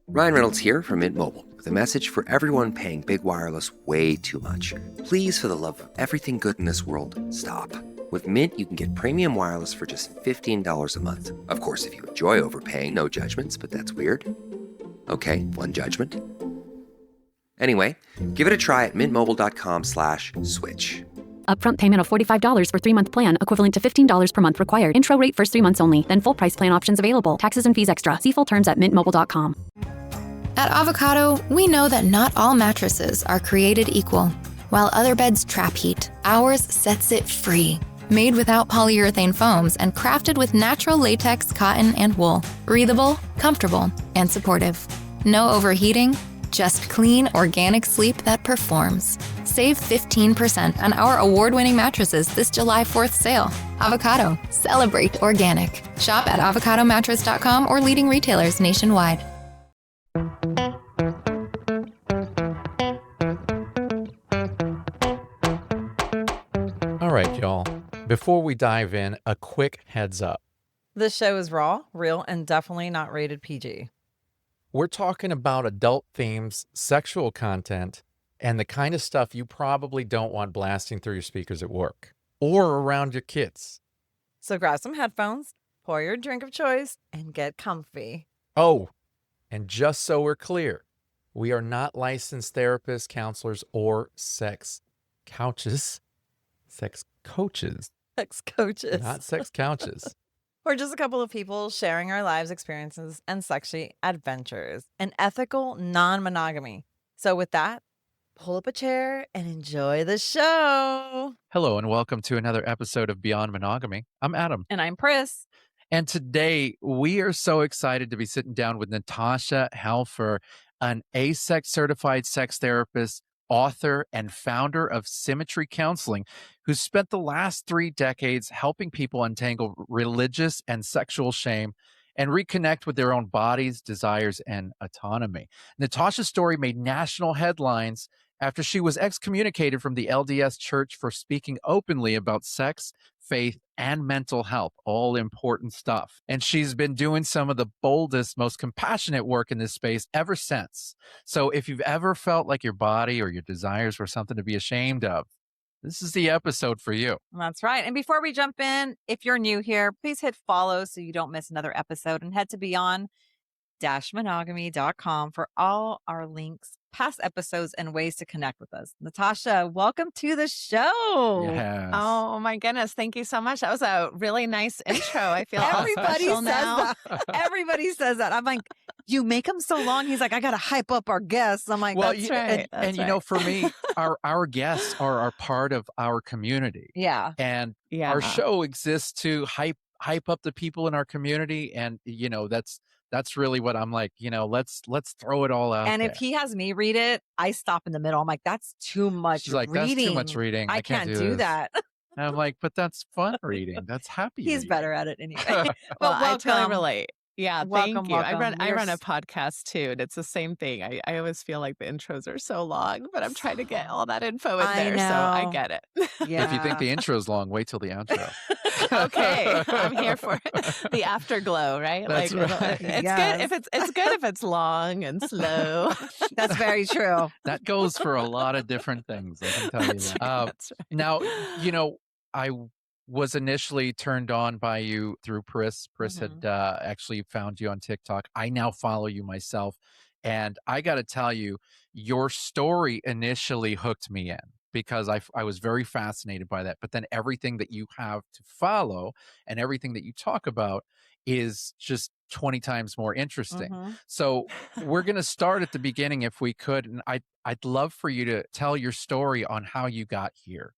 Ryan Reynolds here from Mint Mobile with a message for everyone paying big wireless way too much. Please, for the love of everything good in this world, stop. With Mint, you can get premium wireless for just $15 a month. Of course, if you enjoy overpaying, no judgments, but that's weird. Okay, one judgment. Anyway, give it a try at mintmobile.com/switch. Upfront payment of $45 for 3-month plan, equivalent to $15 per month required. Intro rate first 3 months only, then full price plan options available. Taxes and fees extra. See full terms at mintmobile.com. At Avocado, we know that not all mattresses are created equal. While other beds trap heat, ours sets it free. Made without polyurethane foams and crafted with natural latex, cotton, and wool. Breathable, comfortable, and supportive. No overheating, just clean, organic sleep that performs. Save 15% on our award-winning mattresses this July 4th sale. Avocado, celebrate organic. Shop at avocadomattress.com or leading retailers nationwide. All right, y'all. Before we dive in, a quick heads up. This show is raw, real, and definitely not rated PG. We're talking about adult themes, sexual content, and the kind of stuff you probably don't want blasting through your speakers at work or around your kids. So grab some headphones, pour your drink of choice, and get comfy. Oh, and just so we're clear, we are not licensed therapists, counselors, or sex coaches. Sex coaches. Sex coaches. Not sex couches. We're just a couple of people sharing our lives, experiences, and sexy adventures. An ethical non-monogamy. So with that, pull up a chair and enjoy the show. Hello, and welcome to another episode of Beyond Monogamy. I'm Adam. And I'm Pris. And today, we are so excited to be sitting down with Natasha Helfer, an AASECT-certified sex therapist, author, and founder of Symmetry Counseling, who's spent the last 3 decades helping people untangle religious and sexual shame and reconnect with their own bodies, desires, and autonomy. Natasha's story made national headlines after she was excommunicated from the LDS Church for speaking openly about sex, faith, and mental health, all important stuff. And she's been doing some of the boldest, most compassionate work in this space ever since. So if you've ever felt like your body or your desires were something to be ashamed of, this is the episode for you. That's right. And before we jump in, if you're new here, please hit follow so you don't miss another episode, and head to beyond-monogamy.com for all our links, past episodes, and ways to connect with us. Natasha, welcome to the show. Yes. Oh my goodness. Thank you so much. That was a really nice intro. I feel all Everybody special says now. that. Everybody says that. I'm like, you make them so long. He's like, I got to hype up our guests. I'm like, Well, that's right. right. And you know, for me, our guests are part of our community. Yeah. And Yeah. our show exists to hype up the people in our community. And, you know, that's really what I'm like, you know, let's throw it all out And there. if he has me read it, I stop in the middle. I'm like, that's too much She's like, reading. that's too much reading. I can't do this. that. And I'm like, but that's fun reading. That's happy. He's reading. better at it anyway. Well, But I totally welcome. relate. Yeah, Welcome, thank you. I welcome. run a podcast too, and it's the same thing. I always feel like the intros are so long, but I'm trying to get all that info in I there, so I know. get it. Yeah. If you think the intro's long, wait till the outro. Okay, I'm here for it. The afterglow, right? That's like right. it's Yes. good if it's good if it's long and slow. That's very true. That goes for a lot of different things. I can tell you That's that. right, that's right. Now, you know, I was initially turned on by you through Pris. Pris had actually found you on TikTok. I now follow you myself. And I got to tell you, your story initially hooked me in because I was very fascinated by that. But then everything that you have to follow and everything that you talk about is just 20 times more interesting. So we're going to start at the beginning if we could. And I'd love for you to tell your story on how you got here.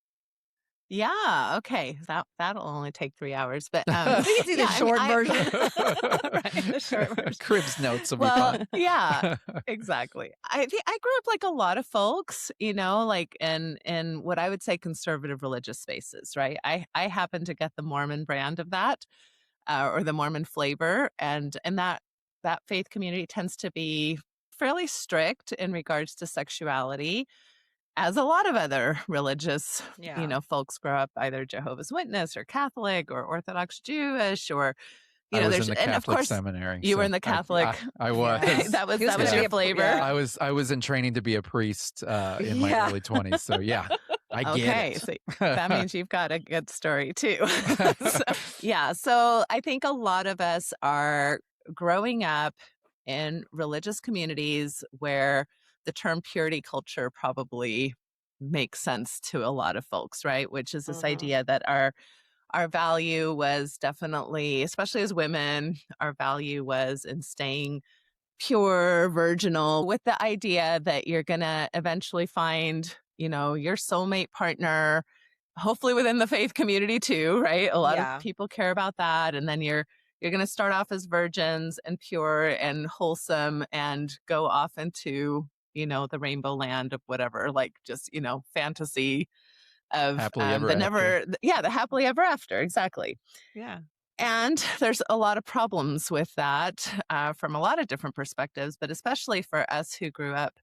Yeah, okay. That'll only take 3 hours, but We can see the short version. Right, the short version. Cribs notes will be Well, fun. yeah, exactly. I grew up like a lot of folks, you know, like in what I would say conservative religious spaces, right? I happen to get the Mormon brand of that, or the Mormon flavor, and that faith community tends to be fairly strict in regards to sexuality, as a lot of other religious, Yeah. you know, folks grow up either Jehovah's Witness or Catholic or Orthodox Jewish or I was there's, in the and of Catholic course, seminary. you were so in the Catholic. I was. Yeah. that was He was that was gonna be your a- flavor. yeah. I was in training to be a priest in my Yeah. early 20s. So yeah, I get Okay, it. so that means you've got a good story too. So I think a lot of us are growing up in religious communities where the term purity culture probably makes sense to a lot of folks, right? Which is this idea that our value was definitely, especially as women, our value was in staying pure, virginal, with the idea that you're going to eventually find, your soulmate partner, hopefully within the faith community too, right? A lot of Yeah. people care about that. And then you're going to start off as virgins and pure and wholesome and go off into, the rainbow land of whatever, like just, fantasy of Happily ever the after. the happily ever after. Exactly. Yeah. And there's a lot of problems with that from a lot of different perspectives, but especially for us who grew up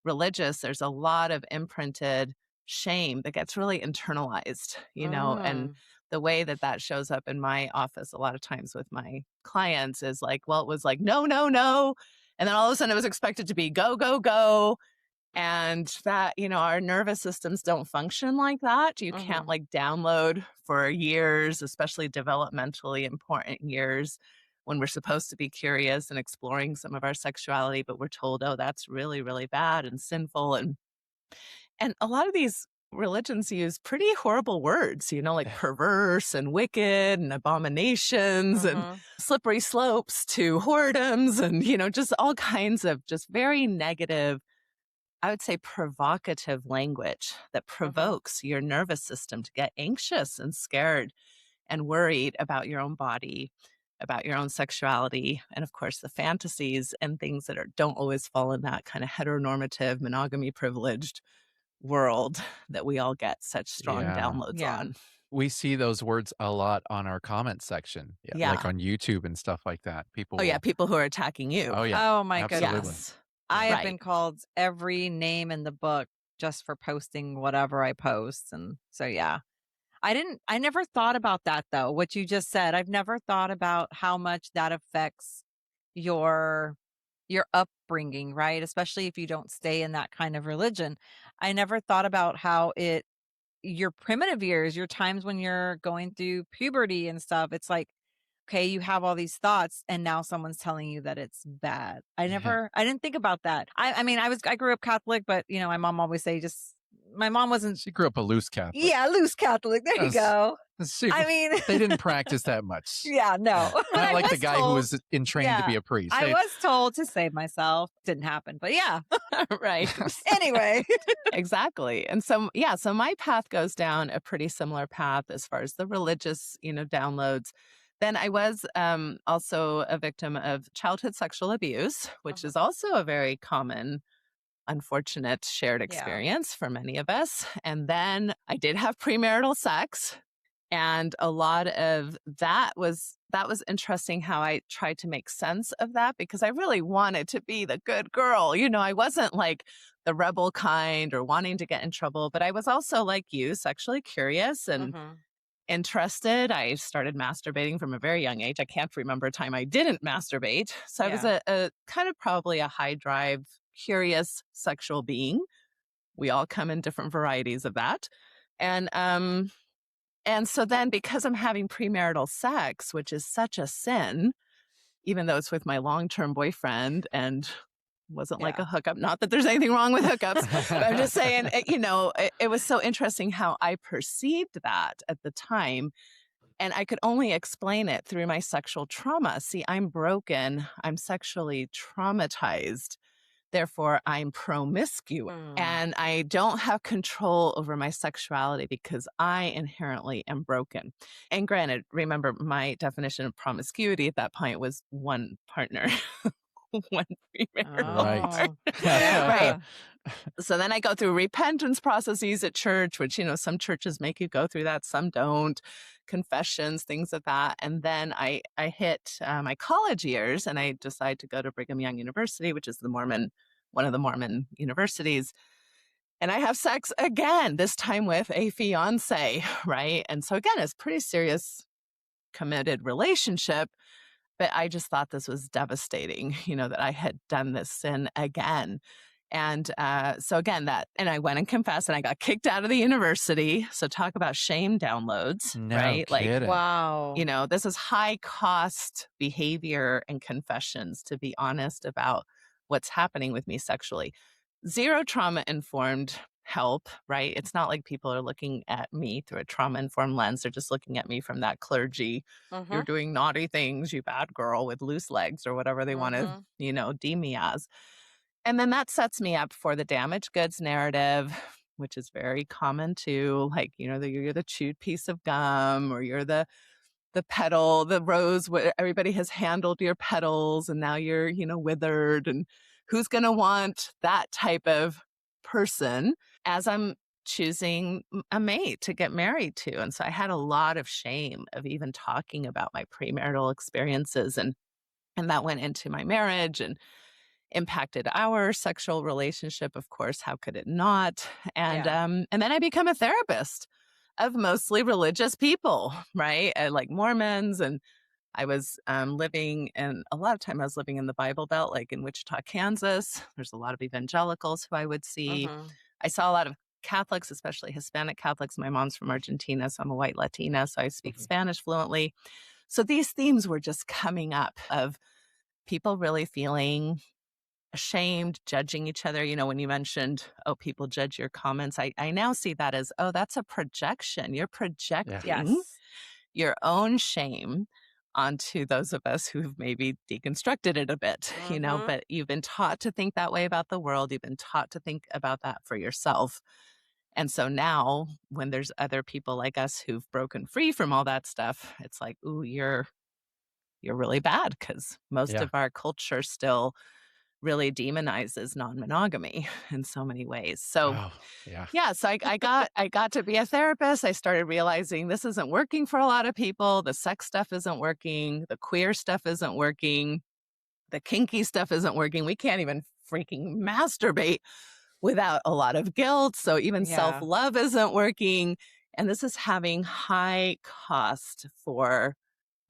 religious, there's a lot of imprinted shame that gets really internalized, and the way that shows up in my office a lot of times with my clients is like, well, it was like, no, no, no. And then all of a sudden it was expected to be go, go, go. And that, our nervous systems don't function like that. You can't like download for years, especially developmentally important years when we're supposed to be curious and exploring some of our sexuality, but we're told, oh, that's really, really bad and sinful. And a lot of these religions use pretty horrible words, like perverse and wicked and abominations and slippery slopes to whoredoms and, just all kinds of just very negative, I would say provocative language that provokes your nervous system to get anxious and scared and worried about your own body, about your own sexuality, and of course the fantasies and things that don't always fall in that kind of heteronormative, monogamy privileged world that we all get such strong downloads on. We see those words a lot on our comment section, like on YouTube and stuff like that. People people who are attacking you. Oh yeah. Oh my Absolutely. goodness. I have been called every name in the book just for posting whatever I post. And so, yeah, I never thought about that though. What you just said, I've never thought about how much that affects your upbringing, right? Especially if you don't stay in that kind of religion. I never thought about how your primitive years, your times when you're going through puberty and stuff, it's like, okay, you have all these thoughts and now someone's telling you that it's bad. I didn't think about that. I mean, I grew up Catholic, but my mom always say my mom wasn't. She grew up a loose Catholic. Yeah, loose Catholic. There you go. I mean, they didn't practice that much. Yeah, no. Not like the guy who was in training to be a priest. I was told to save myself. Didn't happen, but yeah. Right. Anyway. Exactly. And so my path goes down a pretty similar path as far as the religious, downloads. Then I was also a victim of childhood sexual abuse, which is also a very common, unfortunate shared experience for many of us. And then I did have premarital sex. And a lot of that was interesting how I tried to make sense of that because I really wanted to be the good girl. I wasn't like the rebel kind or wanting to get in trouble, but I was also like you, sexually curious and interested. I started masturbating from a very young age. I can't remember a time I didn't masturbate. So I was a kind of probably a high drive, curious sexual being. We all come in different varieties of that. And so then because I'm having premarital sex, which is such a sin, even though it's with my long-term boyfriend and wasn't like a hookup, not that there's anything wrong with hookups, but I'm just saying, it was so interesting how I perceived that at the time. And I could only explain it through my sexual trauma. See, I'm broken. I'm sexually traumatized. Therefore, I'm promiscuous and I don't have control over my sexuality because I inherently am broken. And granted, remember my definition of promiscuity at that point was one partner, one premarital partner. Right. So then I go through repentance processes at church, which, some churches make you go through that, some don't. Confessions, things like that. And then I hit my college years and I decide to go to Brigham Young University, which is one of the Mormon universities. And I have sex again, this time with a fiance, right? And so again, it's pretty serious, committed relationship. But I just thought this was devastating, that I had done this sin again. And so again, and I went and confessed, and I got kicked out of the university. So talk about shame downloads, No right? kidding. Wow. This is high cost behavior and confessions, to be honest about what's happening with me sexually. Zero trauma-informed help, right? It's not like people are looking at me through a trauma-informed lens. They're just looking at me from that clergy. You're doing naughty things, you bad girl with loose legs, or whatever they want to, deem me as. And then that sets me up for the damaged goods narrative, which is very common too. Like, you're the chewed piece of gum, or you're the petal, the rose, where everybody has handled your petals and now you're, withered. And who's going to want that type of person as I'm choosing a mate to get married to? And so I had a lot of shame of even talking about my premarital experiences. And that went into my marriage and impacted our sexual relationship. Of course, how could it not? And then I become a therapist of mostly religious people, right? Like Mormons. And I was living in the Bible Belt, like in Wichita, Kansas. There's a lot of evangelicals who I would see. I saw a lot of Catholics, especially Hispanic Catholics. My mom's from Argentina, so I'm a white Latina, so I speak Spanish fluently. So these themes were just coming up of people really feeling ashamed, judging each other. When you mentioned, people judge your comments, I now see that as, that's a projection. You're projecting your own shame onto those of us who've maybe deconstructed it a bit, but you've been taught to think that way about the world. You've been taught to think about that for yourself. And so now when there's other people like us who've broken free from all that stuff, it's like, ooh, you're really bad, because most of our culture still really demonizes non-monogamy in so many ways. So so I got to be a therapist. I started realizing this isn't working for a lot of people. The sex stuff isn't working. The queer stuff isn't working. The kinky stuff isn't working. We can't even freaking masturbate without a lot of guilt. So even self-love isn't working. And this is having high cost for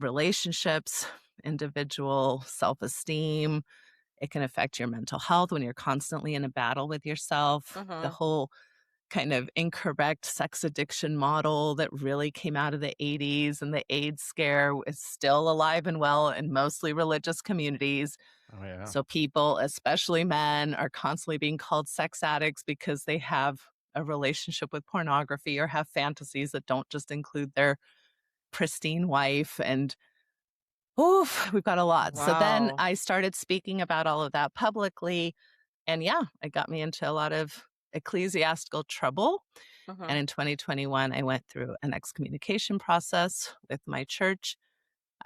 relationships, individual self-esteem. It can affect your mental health when you're constantly in a battle with yourself. The whole kind of incorrect sex addiction model that really came out of the 80s and the AIDS scare is still alive and well in mostly religious communities. So people, especially men, are constantly being called sex addicts because they have a relationship with pornography or have fantasies that don't just include their pristine wife. And we've got a lot. Wow. So then I started speaking about all of that publicly. And it got me into a lot of ecclesiastical trouble. And in 2021, I went through an excommunication process with my church,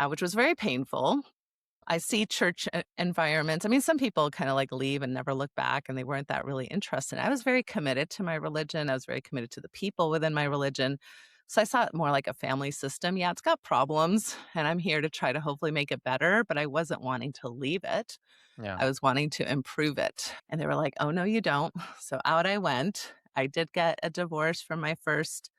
which was very painful. I see church environments. I mean, some people kind of like leave and never look back, and they weren't that really interested. I was very committed to my religion. I was very committed to the people within my religion. So I saw it more like a family system. Yeah, it's got problems, and I'm here to try to hopefully make it better, but I wasn't wanting to leave it. I was wanting to improve it. And they were like, oh, no, you don't. So out I went. I did get a divorce from my first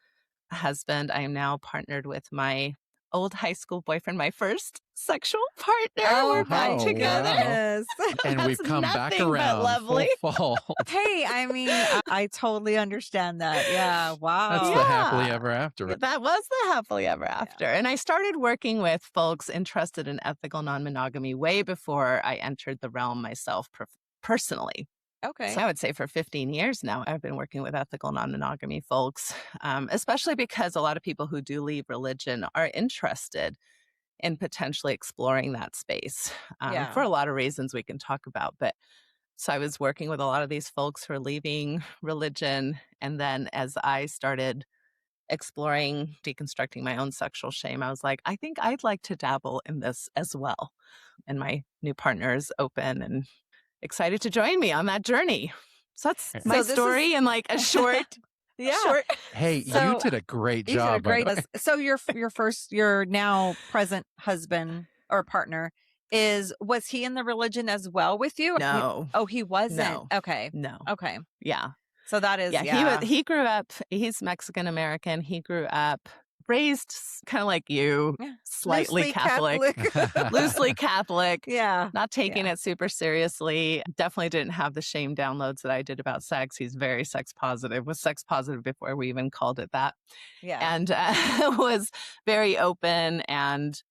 husband. I am now partnered with my old high school boyfriend, my first sexual partner. We're back together. Yes. And we've come back around. Lovely. Full. Hey, I mean, I totally understand that. Yeah. Wow. That's the happily ever after. That was the happily ever after. And I started working with folks interested in ethical non-monogamy way before I entered the realm myself personally. Okay. So I would say for 15 years now, I've been working with ethical non-monogamy folks, especially because a lot of people who do leave religion are interested in potentially exploring that space for a lot of reasons we can talk about. But so I was working with a lot of these folks who are leaving religion. And then as I started exploring, deconstructing my own sexual shame, I was like, I think I'd like to dabble in this as well. And my new partner is open and excited to join me on that journey. So that's my story in like a short. Hey, you did a great job. So your now present husband or partner was he in the religion as well with you? No. He wasn't. No. Okay. No. Okay. Yeah. So that is he grew up. He's Mexican American. He grew up raised kind of like you, Yeah. slightly Loosely Catholic, loosely Catholic, Yeah. not taking it super seriously. Definitely didn't have the shame downloads that I did about sex. He's very sex positive, was sex positive before we even called it that. Yeah. And was very open. And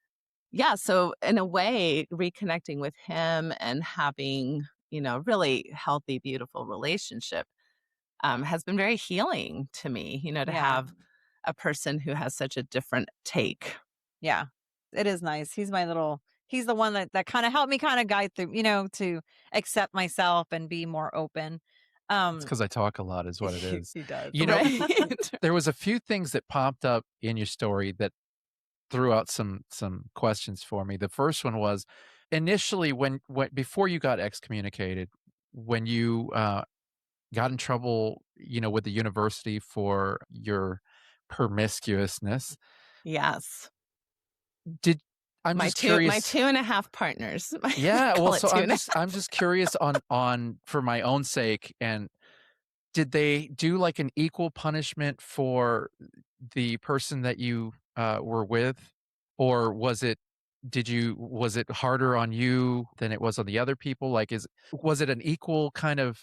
yeah, so in a way, reconnecting with him and having, really healthy, beautiful relationship has been very healing to me, to Yeah. have a person who has such a different take. Yeah. It is nice. He's the one that kind of helped me kind of guide through, to accept myself and be more open. It's because I talk a lot is what it is. He does. Right. There was a few things that popped up in your story that threw out some questions for me. The first one was initially when before you got excommunicated, when you got in trouble, with the university for your promiscuousness. Yes. I'm My just curious. my 2.5 partners. Yeah, Call well, it so two I'm and a just curious on for my own sake, and did they do like an equal punishment for the person that you were with, or was it harder on you than it was on the other people? Like, was it an equal kind of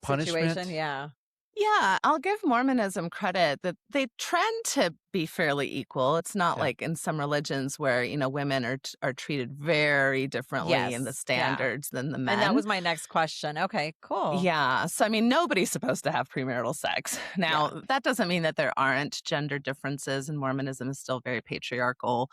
punishment? Situation. Yeah. Yeah, I'll give Mormonism credit that they trend to be fairly equal. It's not Yeah. like in some religions where, women are treated very differently in the Yes. Yeah. standards than the men. And that was my next question. Okay, cool. Yeah. So, nobody's supposed to have premarital sex. Now, that doesn't mean that there aren't gender differences, and Mormonism is still very patriarchal.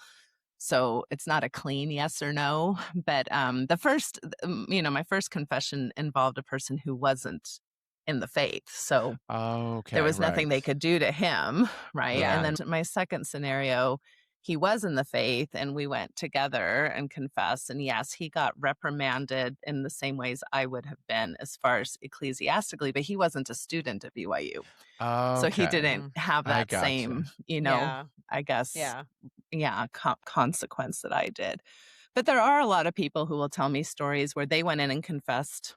So it's not a clean yes or no. But my first confession involved a person who wasn't in the faith. So there was nothing they could do to him. Right. Yeah. And then my second scenario, he was in the faith and we went together and confessed. And yes, he got reprimanded in the same ways I would have been as far as ecclesiastically, but he wasn't a student at BYU. So he didn't have I that gotcha. same, Yeah. I guess, Yeah. consequence that I did. But there are a lot of people who will tell me stories where they went in and confessed,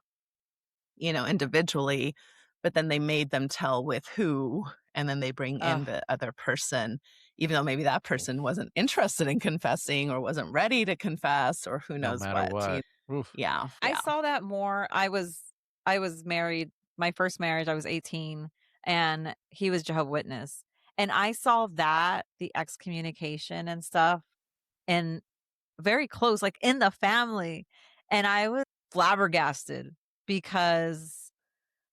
individually, but then they made them tell with who, and then they bring in the other person, even though maybe that person wasn't interested in confessing or wasn't ready to confess or who knows No matter what. Oof. Yeah. I saw that more. I was married. My first marriage, I was 18, and he was Jehovah's Witness. And I saw that, the excommunication and stuff, and very close, like in the family. And I was flabbergasted because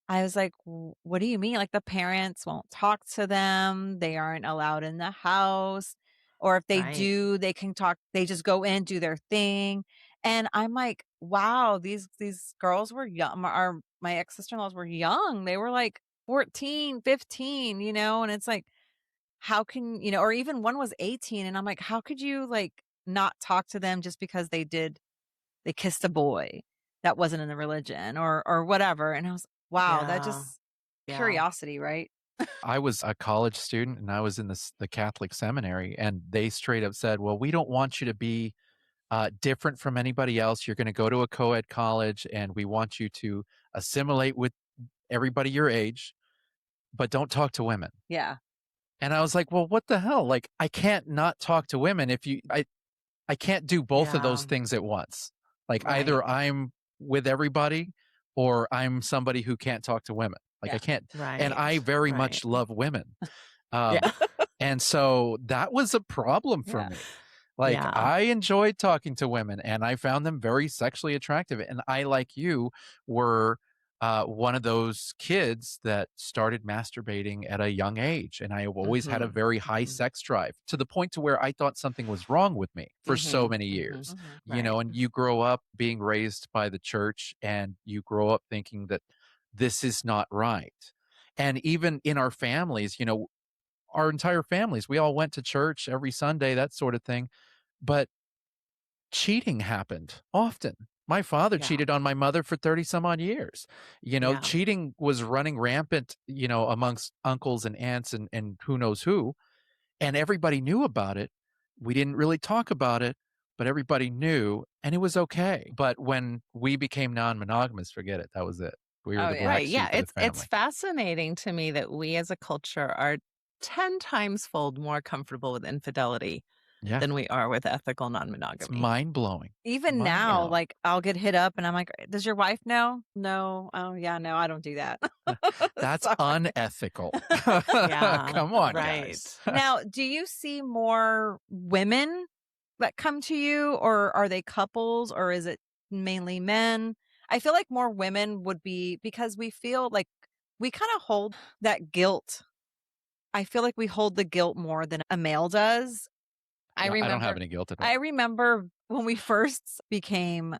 I was like, what do you mean? Like the parents won't talk to them. They aren't allowed in the house. Or if they Right. do, they can talk, they just go in, do their thing. And I'm like, wow, these girls were young. My ex-sister-in-laws were young. They were like 14, 15, and it's like, how can, or even one was 18. And I'm like, how could you like not talk to them just because they kissed a boy that wasn't in the religion or whatever. And I was, wow, that just curiosity, right? I was a college student and I was in the Catholic seminary, and they straight up said, well, we don't want you to be different from anybody else. You're going to go to a co-ed college and we want you to assimilate with everybody your age, but don't talk to women. Yeah. And I was like, well, what the hell? Like, I can't not talk to women I can't do both of those things at once. Like either I'm with everybody or I'm somebody who can't talk to women. Like I can't. And I very much love women. And so that was a problem for me. Like I enjoyed talking to women and I found them very sexually attractive. And I, like you, were one of those kids that started masturbating at a young age. And I have always had a very high sex drive, to the point to where I thought something was wrong with me for so many years, and you grow up being raised by the church and you grow up thinking that this is not right. And even in our families, our entire families, we all went to church every Sunday, that sort of thing. But cheating happened often. My father cheated on my mother for 30 some odd years. Cheating was running rampant, amongst uncles and aunts and who knows who. And everybody knew about it. We didn't really talk about it, but everybody knew, and it was okay. But when we became non-monogamous, forget it. That was it. We were the black sheep of the family. It's fascinating to me that we as a culture are 10 times fold more comfortable with infidelity Yeah. than we are with ethical It's non-monogamy. mind blowing. Even Mind now, blowing. like I'll get hit up and I'm like, does your wife know? No. Oh yeah, no, I don't do that. That's Sorry. unethical. Yeah, Come on, right. guys. Now, do you see more women that come to you, or are they couples, or is it mainly men? I feel like more women would be, because we feel like we kind of hold that guilt. I feel like we hold the guilt more than a male does. I Yeah, I don't have remember any guilt at all. I remember when we first became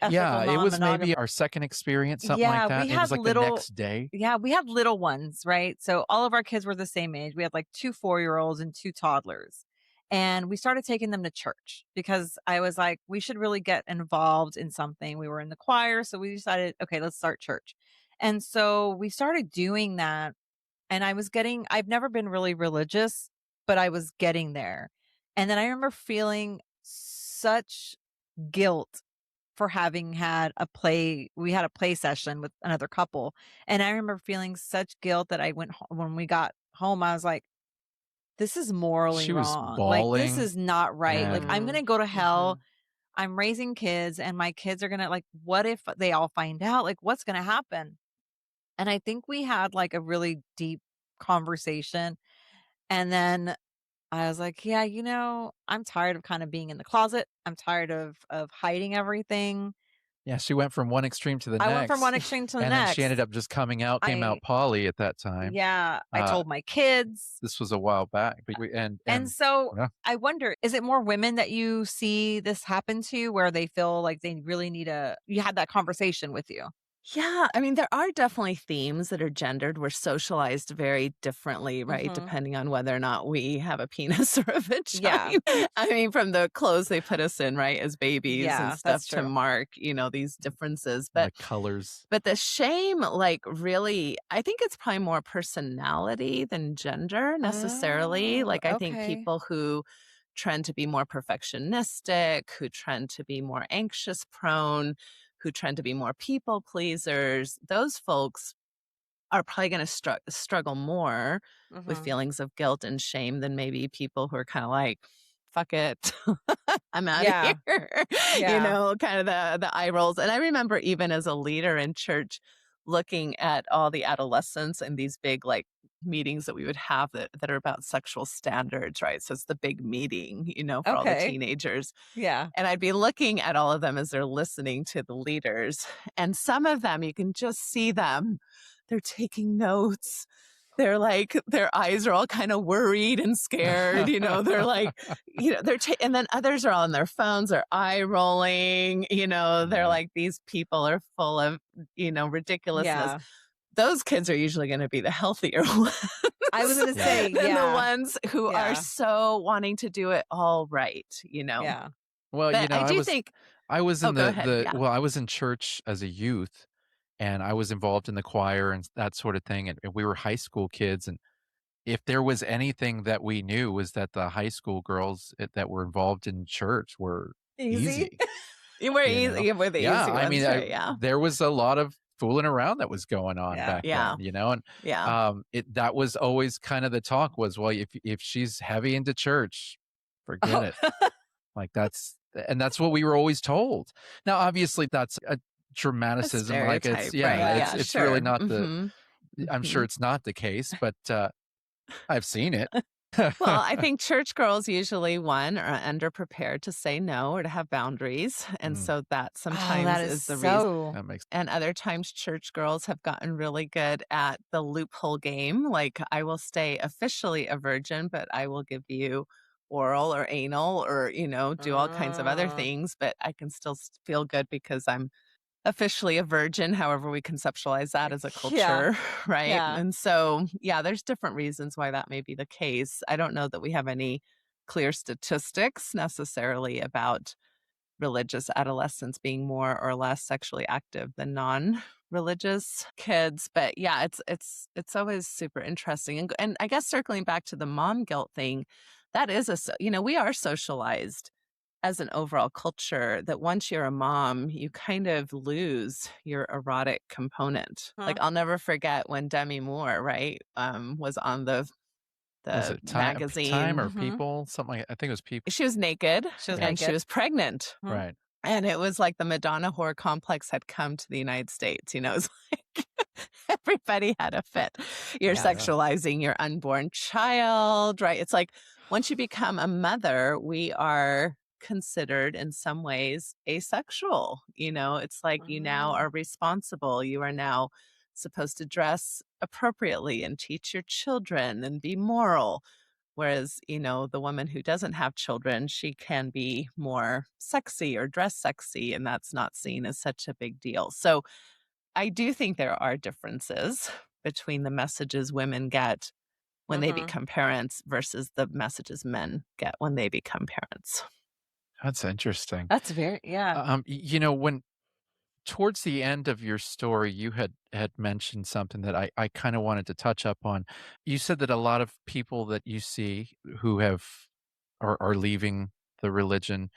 ethical Yeah, it was non-monogamy. maybe our second experience, something Yeah, like that. we It was had like the little next day. Yeah, we had little ones, right? So all of our kids were the same age. We had like 2 4-year-olds and 2 toddlers. And we started taking them to church because I was like, we should really get involved in something. We were in the choir, so we decided, okay, let's start church. And so we started doing that. And I've never been really religious, but I was getting there. And then I remember feeling such guilt for having we had a play session with another couple. And I remember feeling such guilt that when we got home, I was like, this is morally She was wrong. Like, this bawling. is not right. Like, I'm And going to go to hell. Mhm. I'm raising kids and my kids are going to, like, what if they all find out? Like, what's going to happen? And I think we had like a really deep conversation. And then I was like, yeah, I'm tired of kind of being in the closet. I'm tired of hiding everything. yeah, she went from one extreme to the I went from next. one extreme to the And then she ended next. up just came out poly at that time. Yeah, I Uh, told my kids. This was a while back. But And so yeah. I wonder, is it more women that you see this happen to where they feel like they really you had that conversation with you? Yeah, I mean, there are definitely themes that are gendered. We're socialized very differently, right? Mhm. Depending on whether or not we have a penis or a vagina. Yeah. I mean, from the clothes they put us in, right, as babies Yeah, and that's stuff to true. mark, these differences. The But colors. the shame, like, really, I think it's probably more personality than gender necessarily. Oh, Like, I think okay. people who trend to be more perfectionistic, who trend to be more anxious prone, who trend to be more people pleasers, those folks are probably going to struggle more with Mhm. feelings of guilt and shame than maybe people who are kind of like, fuck it, I'm out of Yeah. here. Yeah. Kind of the eye rolls. And I remember even as a leader in church, looking at all the adolescents and these big like meetings that we would have that are about sexual standards, right? So it's the big meeting, for all the Okay. teenagers. Yeah. And I'd be looking at all of them as they're listening to the leaders. And some of them, you can just see them. They're taking notes. They're like, their eyes are all kind of worried and scared. They're like, and then others are on their phones, they're eye rolling. They're like, these people are full of, ridiculousness. Yeah. Those kids are usually going to be the healthier ones. I was going to say, than yeah. the ones who Yeah. are so wanting to do it all right, Yeah. Well, But I do think. I was Oh, in go ahead. Yeah. I was in church as a youth, and I was involved in the choir and that sort of thing. And we were high school kids. And if there was anything that we knew was that the high school girls that were involved in church were easy. You were You know? easy with the Yeah, easy ones, I mean, right? Yeah. there was a lot of fooling around that was going on Yeah. back Yeah. then, and Yeah. that was always kind of the talk was, well, if she's heavy into church, forget it. Like that's what we were always told. Now, obviously, that's a dramaticism. Like it's Stereotype, right? Yeah, it's sure. really not Mhm. I'm sure Mhm. it's not the case, but I've seen it. Well, I think church girls usually, one, are underprepared to say no or to have boundaries. And Mm. so that Oh, sometimes that is is the reason. so. That makes And other times, church girls have gotten really good at the loophole game. Like, I will stay officially a virgin, but I will give you oral or anal or, do all kinds of other things, but I can still feel good because I'm officially a virgin, however we conceptualize that as a Yeah. culture, right? Yeah. And so, yeah, there's different reasons why that may be the case. I don't know that we have any clear statistics necessarily about religious adolescents being more or less sexually active than non-religious kids, but yeah, it's always super interesting. And I guess circling back to the mom guilt thing, that is we are socialized as an overall culture that once you're a mom, you kind of lose your erotic component. Huh. Like, I'll never forget when Demi Moore, right, was on the Was the it Time magazine. or People? Something like I think it was People. She was naked She was and she naked. was pregnant. Mhm. Right. And it was like the Madonna whore complex had come to the United States. You know, it was like everybody had a fit. You're Yeah. sexualizing your unborn child, right? It's like once you become a mother, we are considered in some ways asexual. You know, it's like you now are responsible. You are now supposed to dress appropriately and teach your children and be moral. Whereas, you know, the woman who doesn't have children, she can be more sexy or dress sexy, and that's not seen as such a big deal. So I do think there are differences between the messages women get when they become parents versus the messages men get when they become parents. That's interesting. That's very, yeah. You know, when towards the end of your story, you had mentioned something that I kind of wanted to touch up on. You said that a lot of people that you see who are leaving the religion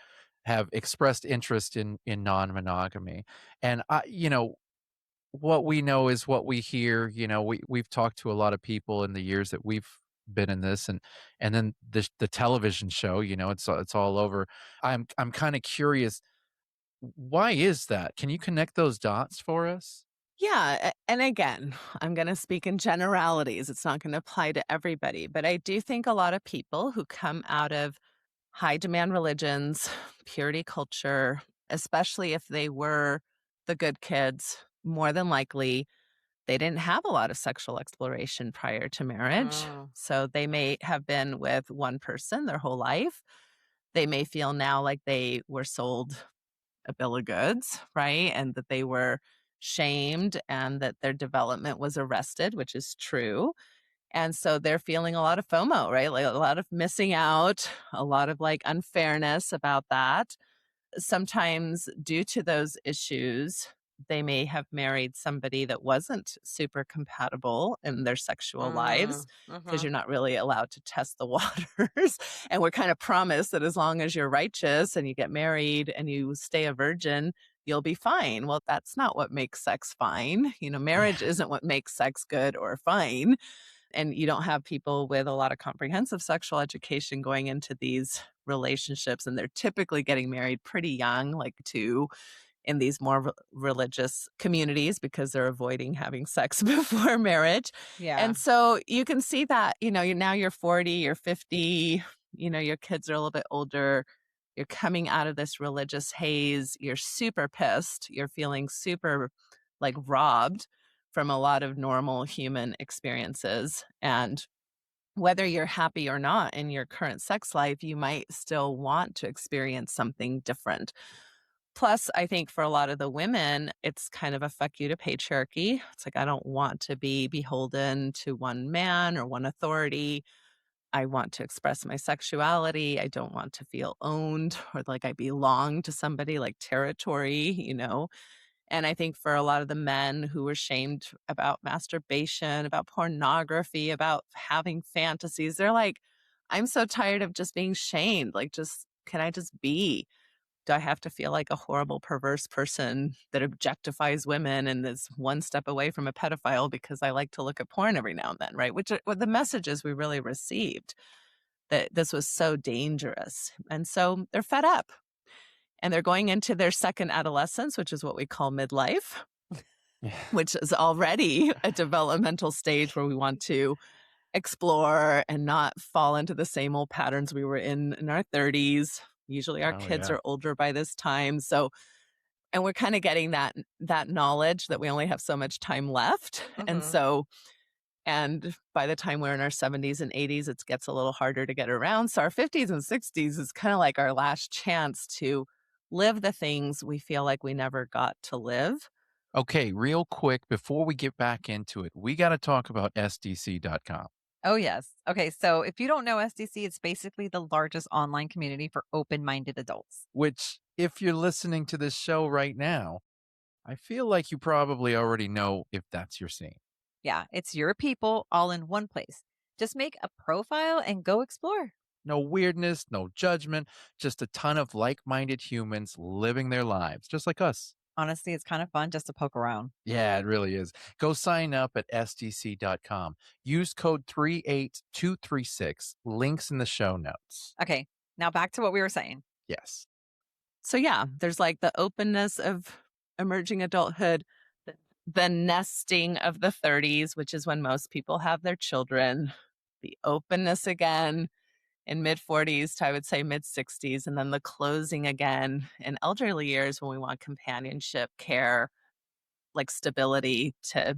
have expressed interest in non-monogamy. And you know, what we know is what we hear. You know, we've talked to a lot of people in the years that we've been in this, and then the television show, you know, it's all over. I'm kind of curious, why is that? Can you connect those dots for us? Yeah. And again, I'm going to speak in generalities. It's not going to apply to everybody. But I do think a lot of people who come out of high demand religions, purity culture, especially if they were the good kids, more than likely, they didn't have a lot of sexual exploration prior to marriage. So they may have been with one person their whole life. They may feel now like they were sold a bill of goods, right? And that they were shamed and that their development was arrested, which is true. And so they're feeling a lot of FOMO, right? Like a lot of missing out, a lot of like unfairness about that. Sometimes due to those issues, they may have married somebody that wasn't super compatible in their sexual lives because you're not really allowed to test the waters. And we're kind of promised that as long as you're righteous and you get married and you stay a virgin, you'll be fine. Well, that's not what makes sex fine. You know, marriage isn't what makes sex good or fine. And you don't have people with a lot of comprehensive sexual education going into these relationships. And they're typically getting married pretty young, like two, in these more religious communities because they're avoiding having sex before marriage. Yeah. And so you can see that, you know, you're 40, you're 50, you know, your kids are a little bit older. You're coming out of this religious haze. You're super pissed. You're feeling super like robbed from a lot of normal human experiences. And whether you're happy or not in your current sex life, you might still want to experience something different. Plus, I think for a lot of the women, it's kind of a fuck you to patriarchy. It's like, I don't want to be beholden to one man or one authority. I want to express my sexuality. I don't want to feel owned or like I belong to somebody, like territory, you know. And I think for a lot of the men who were shamed about masturbation, about pornography, about having fantasies, they're like, I'm so tired of just being shamed. Like, just, can I just be? Do I have to feel like a horrible, perverse person that objectifies women and is one step away from a pedophile because I like to look at porn every now and then, right? Which are the messages we really received, that this was so dangerous. And so they're fed up. And they're going into their second adolescence, which is what we call midlife, which is already a developmental stage where we want to explore and not fall into the same old patterns we were in our 30s. Usually our kids are older by this time. So, and we're kind of getting that knowledge that we only have so much time left. And so, and by the time we're in our 70s and 80s, it gets a little harder to get around. So our 50s and 60s is kind of like our last chance to live the things we feel like we never got to live. Okay, real quick, before we get back into it, we got to talk about SDC.com. Oh, yes. Okay. So if you don't know SDC, it's basically the largest online community for open-minded adults. Which, if you're listening to this show right now, I feel like you probably already know if that's your scene. Yeah. It's your people all in one place. Just make a profile and go explore. No weirdness, no judgment, just a ton of like-minded humans living their lives, just like us. Honestly, it's kind of fun just to poke around. Yeah, it really is. Go sign up at SDC.com. Use code 38236. Links in the show notes. Okay, now back to what we were saying. Yes. So yeah, there's like the openness of emerging adulthood, the nesting of the 30s, which is when most people have their children, the openness again in mid 40s to I would say mid 60s, and then the closing again in elderly years when we want companionship, care, like stability to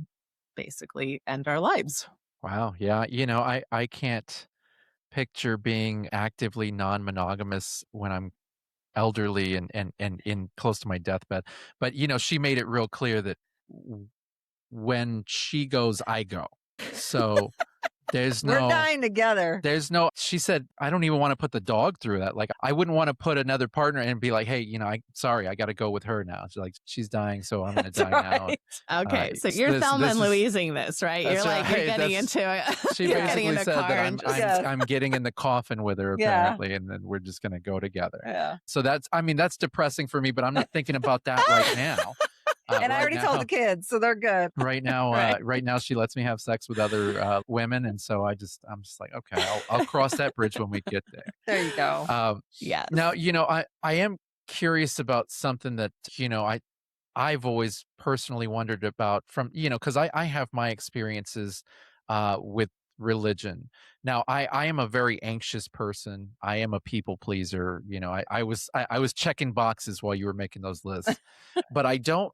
basically end our lives. Wow. Yeah. I can't picture being actively non-monogamous when I'm elderly and in close to my deathbed. But she made it real clear that when she goes, I go. So there's We're no dying together. she said, I don't even want to put the dog through that. Like, I wouldn't want to put another partner and be like, hey, sorry, I got to go with her now. She's like, she's dying, so I'm going to die now. Okay, so you're Thelma and Louising this, right? You're like, you're getting into it. She basically said that I'm getting in the coffin with her, apparently, and then we're just going to go together. Yeah. So that's depressing for me, but I'm not thinking about that right now. And I already told the kids, so they're good. Right now, right now, she lets me have sex with other women, and so I'm just like, okay, I'll cross that bridge when we get there. There you go. Yeah. Now, I am curious about something that I've always personally wondered about because I have my experiences with religion. Now, I am a very anxious person. I am a people pleaser. I was checking boxes while you were making those lists, but I don't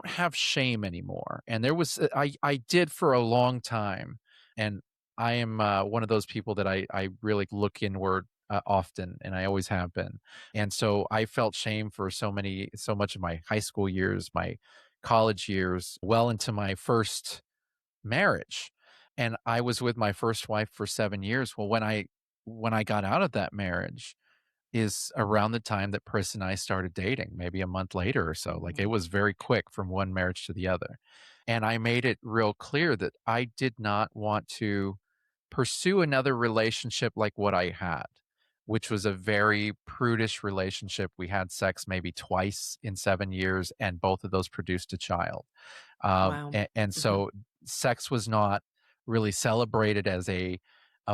have shame anymore. And there was, I did for a long time. And I am one of those people that I really look inward often, and I always have been. And so I felt shame for so much of my high school years, my college years, well into my first marriage. And I was with my first wife for 7 years. Well, when I got out of that marriage, is around the time that Pris and I started dating, maybe a month later or so. Like, it was very quick from one marriage to the other. And I made it real clear that I did not want to pursue another relationship like what I had, which was a very prudish relationship. We had sex maybe twice in 7 years, and both of those produced a child. Wow. And so sex was not really celebrated as a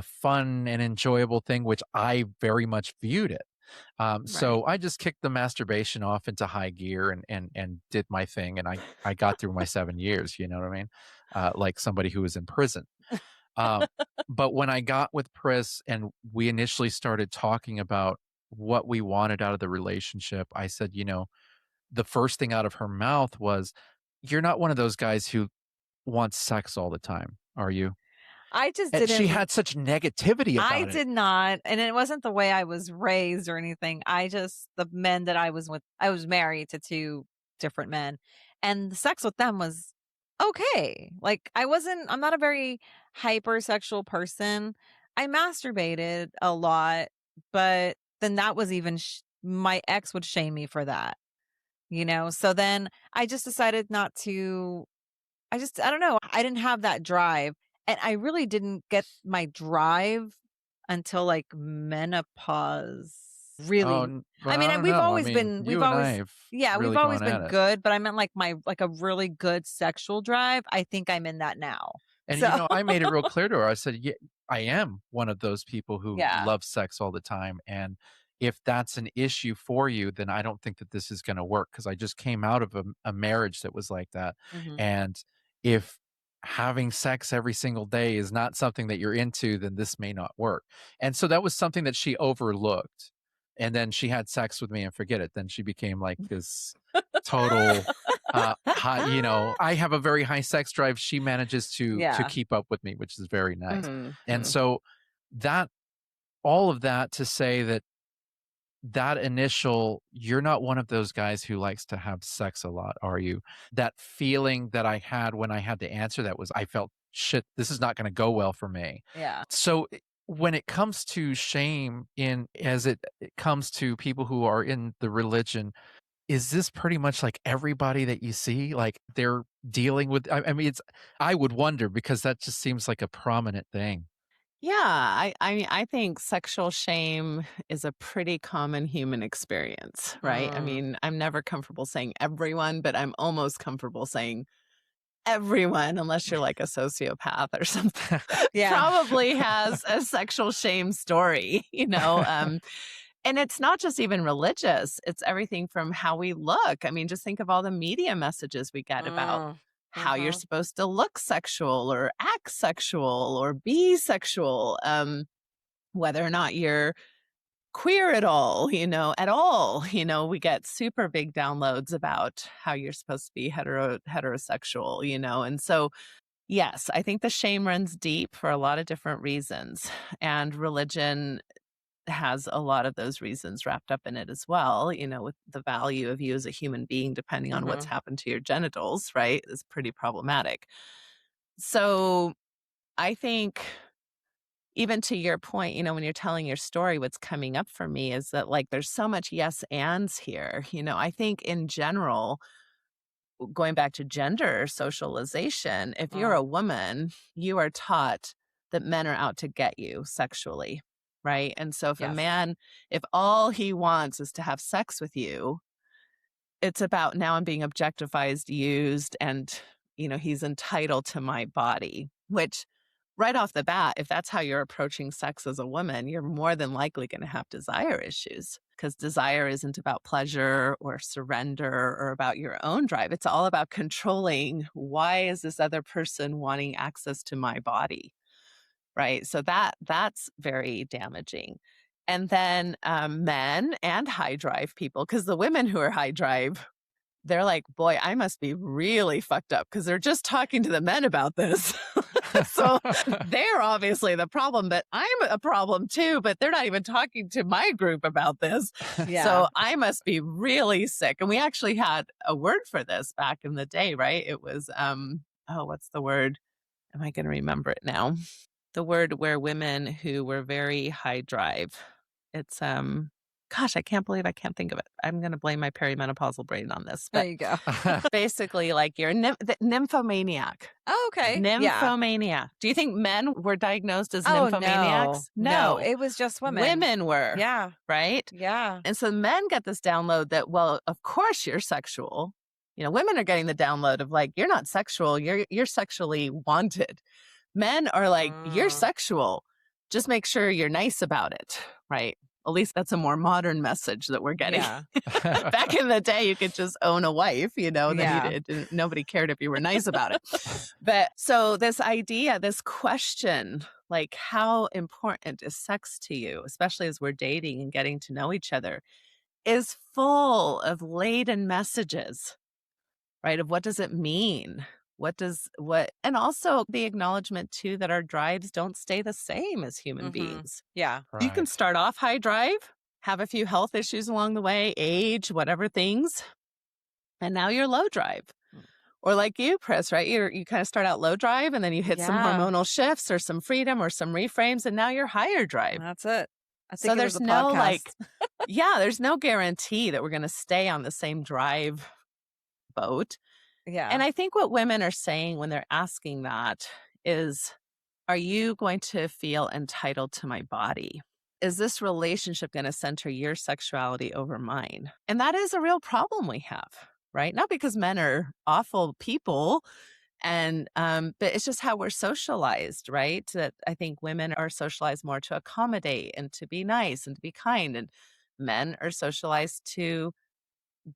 fun and enjoyable thing, which I very much viewed it. So I just kicked the masturbation off into high gear and did my thing. And I got through my 7 years, you know what I mean? Like somebody who was in prison. But when I got with Pris and we initially started talking about what we wanted out of the relationship, I said, the first thing out of her mouth was, you're not one of those guys who wants sex all the time, are you? I just And didn't. she had such negativity about I it. did not. And it wasn't the way I was raised or anything. The men that I was with, I was married to 2 different men. And the sex with them was okay. Like, I'm not a very hypersexual person. I masturbated a lot, but then that was even, my ex would shame me for that, So then I just decided not to, I don't know. I didn't have that drive. And I really didn't get my drive until like menopause. Really. Oh, I well, mean, don't we've know. always I mean, been, we've you and I always, have yeah, really we've always gone at been it. good, but I meant like like a really good sexual drive. I think I'm in that now. And So, I made it real clear to her. I said, yeah, I am one of those people who Yeah. love sex all the time. And if that's an issue for you, then I don't think that this is going to work, because I just came out of a marriage that was like that. Mhm. And if having sex every single day is not something that you're into, then this may not work. And so that was something that she overlooked. And then she had sex with me and forget it. Then she became like this total high, I have a very high sex drive. She manages to keep up with me, which is very nice. And so all of that to say that initial, you're not one of those guys who likes to have sex a lot, are you? That feeling that I had when I had to answer that was, I felt, shit, this is not going to go well for me. Yeah. So when it comes to shame, as it comes to people who are in the religion, is this pretty much like everybody that you see, like they're dealing with? I mean, I would wonder, because that just seems like a prominent thing. Yeah, I think sexual shame is a pretty common human experience, right? I Mm. mean, I'm never comfortable saying everyone, but I'm almost comfortable saying everyone, unless you're like a sociopath or something, Yeah. probably has a sexual shame story, and it's not just even religious, it's everything from how we look. I mean, just think of all the media messages we get about Mm. how you're Mhm. supposed to look sexual or act sexual or be sexual, whether or not you're queer at all, at all. We get super big downloads about how you're supposed to be heterosexual, and so yes, I think the shame runs deep for a lot of different reasons. And religion has a lot of those reasons wrapped up in it as well, with the value of you as a human being, depending on what's Mhm. happened to your genitals, right, is pretty problematic. So I think, even to your point, when you're telling your story, what's coming up for me is that, like, there's so much yes ands here. I think in general, going back to gender socialization, if you're Mm. a woman, you are taught that men are out to get you sexually, right? And so Yes. if all he wants is to have sex with you, it's about, now I'm being objectified, used, and, he's entitled to my body, which right off the bat, if that's how you're approaching sex as a woman, you're more than likely going to have desire issues, because desire isn't about pleasure or surrender or about your own drive. It's all about controlling, why is this other person wanting access to my body? Right. So that's very damaging. And then men and high drive people, because the women who are high drive, they're like, boy, I must be really fucked up, because they're just talking to the men about this. So they're obviously the problem, but I'm a problem too, but they're not even talking to my group about this. Yeah. So I must be really sick. And we actually had a word for this back in the day, right? It was, what's the word? Am I going to remember it now? The word where women who were very high drive. It's, gosh, I can't believe I can't think of it. I'm going to blame my perimenopausal brain on this, There but you go. basically, like, you're the nymphomaniac. Oh, okay. Yeah. Nymphomania. Do you think men were diagnosed as Oh, nymphomaniacs? no, it was just women. Women were. Yeah. Right? Yeah. And so men get this download that, well, of course you're sexual. Women are getting the download of, like, you're not sexual, you're sexually wanted. Men are like, you're Mm. sexual. Just make sure you're nice about it, right? At least that's a more modern message that we're getting. Yeah. Back in the day, you could just own a wife, then Yeah. nobody cared if you were nice about it. But so this idea, this question, like, how important is sex to you, especially as we're dating and getting to know each other, is full of laden messages, right? Of what does it mean? And also the acknowledgement too that our drives don't stay the same as human Mhm. beings. Yeah. You can start off high drive, have a few health issues along the way, age, whatever things, and now you're low drive. Mm. Or like you, Pris, right? You kind of start out low drive, and then you hit some Yeah. hormonal shifts or some freedom or some reframes, and now you're higher drive. That's it. I So think it was there's a no podcast. there's no guarantee that we're going to stay on the same drive boat. Yeah. And I think what women are saying when they're asking that is, are you going to feel entitled to my body? Is this relationship going to center your sexuality over mine? And that is a real problem we have, right? Not because men are awful people, but it's just how we're socialized, right? That I think women are socialized more to accommodate and to be nice and to be kind, and men are socialized to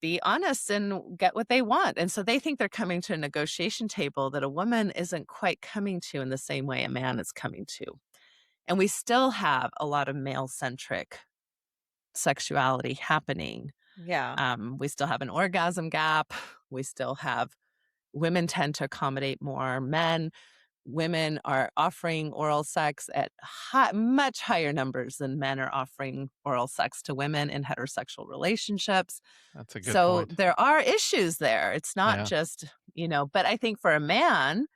be honest and get what they want. And so they think they're coming to a negotiation table that a woman isn't quite coming to in the same way a man is coming to. And we still have a lot of male-centric sexuality happening. Yeah. We still have an orgasm gap. We still have women tend to accommodate more men. Women are offering oral sex at much higher numbers than men are offering oral sex to women in heterosexual relationships. That's a good So point. there are issues there. It's not Yeah. just, but I think for a man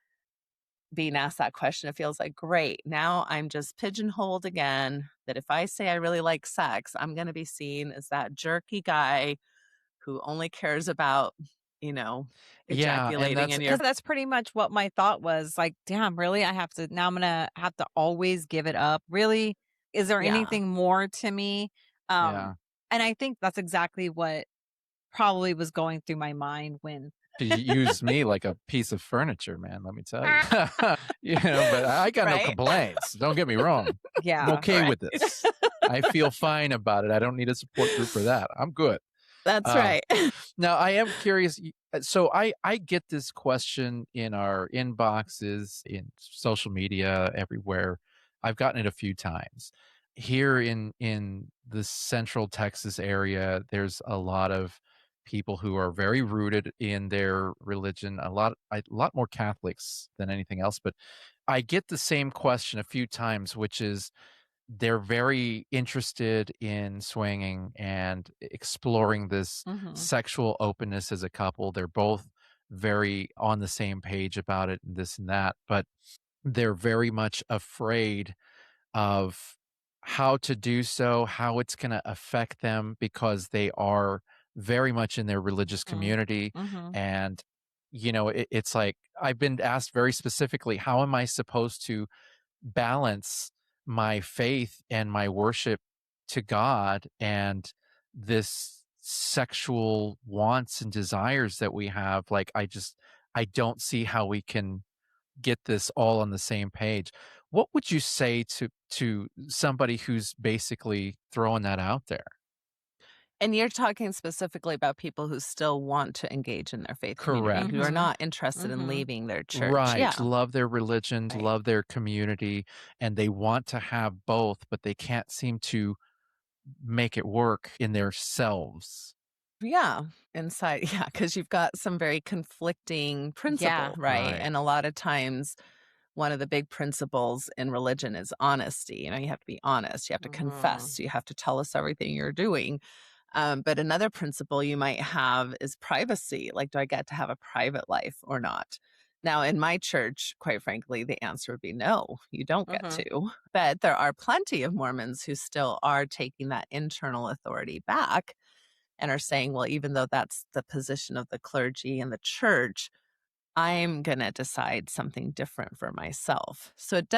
being asked that question, it feels like, great, now I'm just pigeonholed again, that if I say I really like sex, I'm going to be seen as that jerky guy who only cares about, Yeah, and ejaculating that's in Because your that's pretty much what my thought was. Like, damn, really? I'm gonna have to always give it up. Really? Is there yeah. anything more to me? Um, yeah. and I think that's exactly what probably was going through my mind when She used me like a piece of furniture, man, let me tell you. But I got no Right? complaints. Don't get me wrong. I'm yeah. okay Right. with this. I feel fine about it. I don't need a support group for that. I'm good. That's Um, right. Now, I am curious. So I get this question in our inboxes, in social media, everywhere. I've gotten it a few times. Here in the Central Texas area, there's a lot of people who are very rooted in their religion. A lot more Catholics than anything else. But I get the same question a few times, which is they're very interested in swinging and exploring this Mhm. sexual openness as a couple. They're both very on the same page about it and this and that, but they're very much afraid of how to do so, how it's going to affect them because they are very much in their religious Mhm. community. Mhm. And, it's like I've been asked very specifically, how am I supposed to balance my faith and my worship to God and this sexual wants and desires that we have? Like, I don't see how we can get this all on the same page. What would you say to somebody who's basically throwing that out there? And you're talking specifically about people who still want to engage in their faith community, who are Correct. Mhm. not interested in Mhm. leaving their church. Right. Yeah. Love their religion, Right. love their community, and they want to have both, but they can't seem to make it work in their selves. Yeah. Inside. Yeah. Because you've got some very conflicting Yeah. principle, right? Right. And a lot of times, one of the big principles in religion is honesty. You have to be honest. You have to Mhm. confess. You have to tell us everything you're doing. But another principle you might have is privacy. Like, do I get to have a private life or not? Now, in my church, quite frankly, the answer would be no, you don't get Mhm. to. But there are plenty of Mormons who still are taking that internal authority back and are saying, well, even though that's the position of the clergy and the church, I'm going to decide something different for myself. So it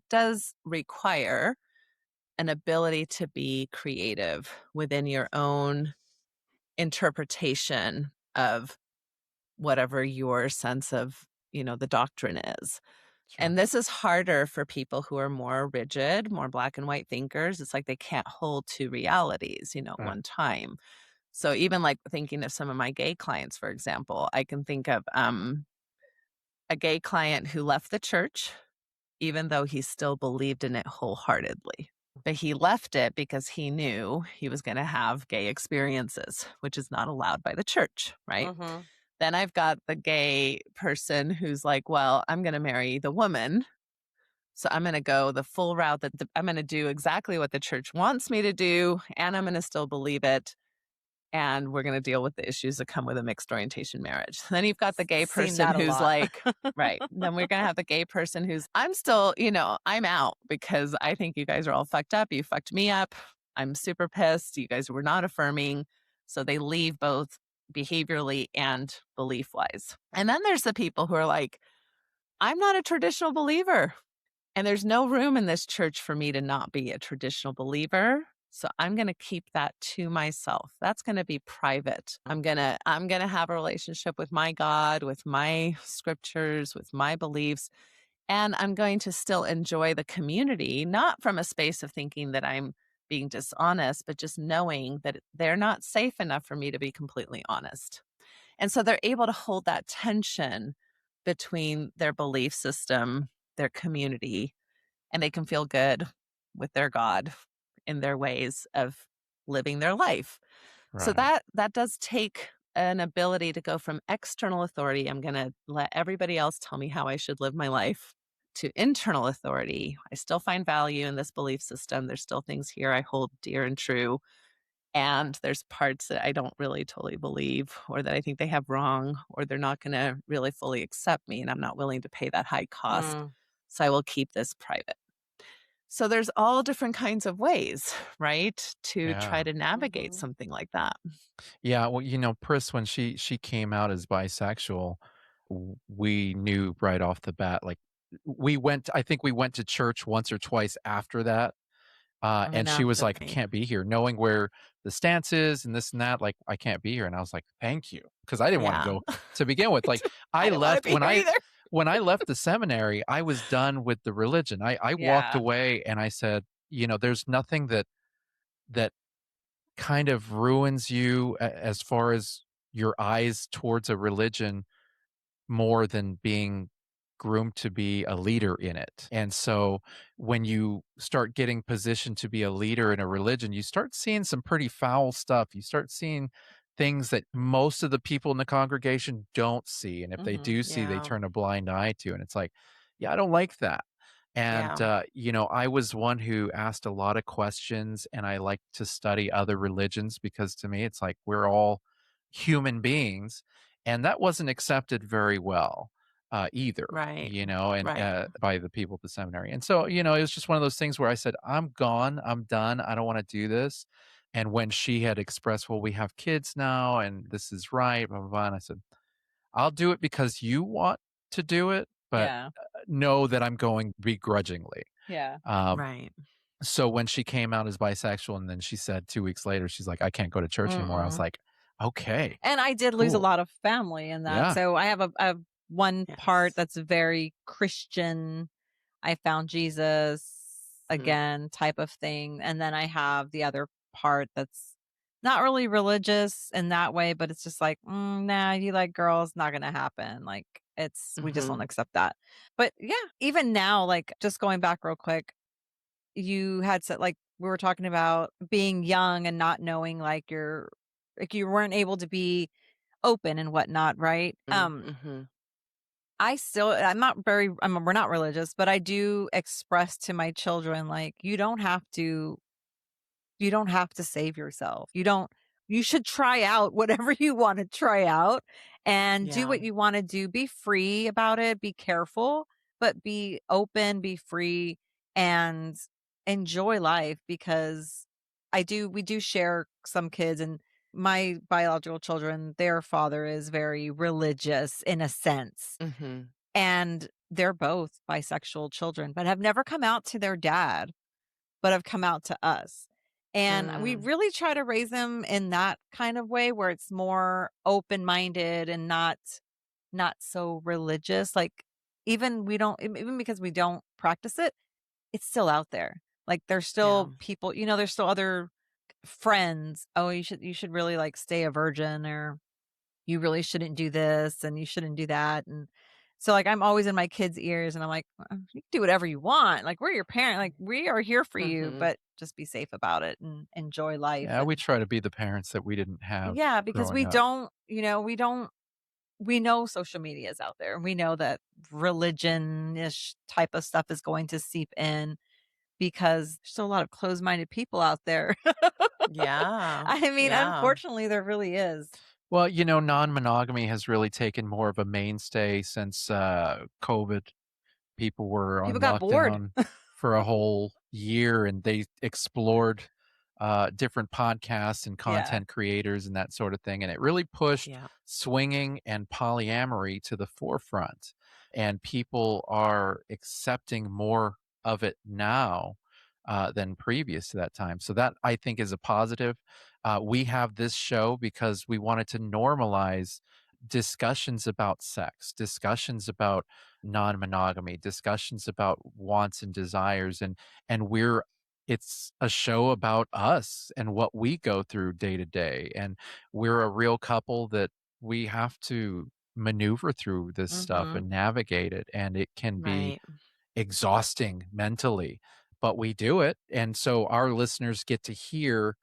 does require an ability to be creative within your own interpretation of whatever your sense of, the doctrine is. Sure. And this is harder for people who are more rigid, more black and white thinkers. It's like they can't hold two realities, at Right. one time. So even like thinking of some of my gay clients, for example, I can think of a gay client who left the church, even though he still believed in it wholeheartedly. But he left it because he knew he was going to have gay experiences, which is not allowed by the church, right? Mhm. Then I've got the gay person who's like, well, I'm going to marry the woman. So I'm going to go the full route I'm going to do exactly what the church wants me to do, and I'm going to still believe it. And we're going to deal with the issues that come with a mixed orientation marriage. Then you've got the gay Seen person that a who's lot. like, right. Then we're going to have the gay person who's, I'm still, I'm out because I think you guys are all fucked up. You fucked me up. I'm super pissed. You guys were not affirming. So they leave both behaviorally and belief wise. And then there's the people who are like, I'm not a traditional believer. And there's no room in this church for me to not be a traditional believer. So I'm going to keep that to myself. That's going to be private. I'm going to have a relationship with my God, with my scriptures, with my beliefs, and I'm going to still enjoy the community, not from a space of thinking that I'm being dishonest, but just knowing that they're not safe enough for me to be completely honest. And so they're able to hold that tension between their belief system, their community, and they can feel good with their God in their ways of living their life. So Right. that does take an ability to go from external authority, I'm going to let everybody else tell me how I should live my life, to internal authority. I still find value in this belief system. There's still things here I hold dear and true. And there's parts that I don't really totally believe, or that I think they have wrong, or they're not going to really fully accept me, and I'm not willing to pay that high cost. Mm. So I will keep this private. So there's all different kinds of ways, right, to try Yeah. to navigate Mhm. something like that. Yeah, well, Pris, when she came out as bisexual, we knew right off the bat, like, I think we went to church once or twice after that, I and she know. was like, "I Definitely. can't be here," knowing where the stance is and this and that, like, "I can't be here," and I was like, "Thank you," because I didn't wanna Yeah. go to begin with, like, I I didn't wanna left be here either. when I left the seminary, I was done with the religion. I walked Yeah. away and I said, "There's nothing that kind of ruins you as far as your eyes towards a religion more than being groomed to be a leader in it." And so when you start getting positioned to be a leader in a religion, you start seeing some pretty foul stuff. You start seeing things that most of the people in the congregation don't see. And if they Mhm. do see, they Yeah. turn a blind eye to. And it's like, yeah, I don't like that. And, Yeah. I was one who asked a lot of questions and I like to study other religions because to me, it's like we're all human beings. And that wasn't accepted very well either, Right. and Right. by the people at the seminary. And so, it was just one of those things where I said, I'm gone, I'm done, I don't want to do this. And when she had expressed, well, we have kids now and this is right, blah, blah, blah, and I said, I'll do it because you want to do it, but Yeah. know that I'm going begrudgingly. Yeah. Um, Right. so when she came out as bisexual and then she said 2 weeks later, she's like, I can't go to church anymore. I was Mm-mm. like, okay, And I did lose a cool. lot of family in that. Yeah. So I have a one part Yes. that's very Christian. I found Jesus Mhm. again type of thing. And then I have the other part that's not really religious in that way, but it's just like, nah, you like girls, not gonna happen. Like we just don't Mhm. accept that. But yeah, even now, like just going back real quick, you had said like we were talking about being young and not knowing like you weren't able to be open and whatnot, right? Mhm. We're not religious, but I do express to my children, like, you don't have to save yourself. You should try out whatever you want to try out and do Yeah. what you want to do. Be free about it. Be careful, but be open, be free and enjoy life because we do share some kids and my biological children, their father is very religious in a sense. Mhm. And they're both bisexual children, but have never come out to their dad but have come out to us. And we Mm. really try to raise them in that kind of way where it's more open-minded and not so religious. Like even because we don't practice it, it's still out there. Like there's Yeah. still people, there's still other friends. Oh, you should really like stay a virgin or you really shouldn't do this and you shouldn't do that. And so like I'm always in my kids' ears and I'm like, you can do whatever you want. Like we're your parent. Like we are here for you, Mhm. but just be safe about it and enjoy life. Yeah, we And try to be the parents that we didn't have yeah, because growing up. we know social media is out there and we know that religion-ish type of stuff is going to seep in because there's still a lot of closed-minded people out there. Yeah. I mean, Yeah. unfortunately, there really is. Well, non-monogamy has really taken more of a mainstay since COVID. People were on People got bored. lockdown for a whole year and they explored different podcasts and Yeah. content creators and that sort of thing. And it really pushed Yeah. swinging and polyamory to the forefront. And people are accepting more of it now than previous to that time. So that I think is a positive. We have this show because we wanted to normalize discussions about sex, discussions about non-monogamy, discussions about wants and desires, and it's a show about us and what we go through day to day. And we're a real couple that we have to maneuver through this stuff Mhm. and navigate it. And it can be Right. exhausting mentally, but we do it. And so our listeners get to hear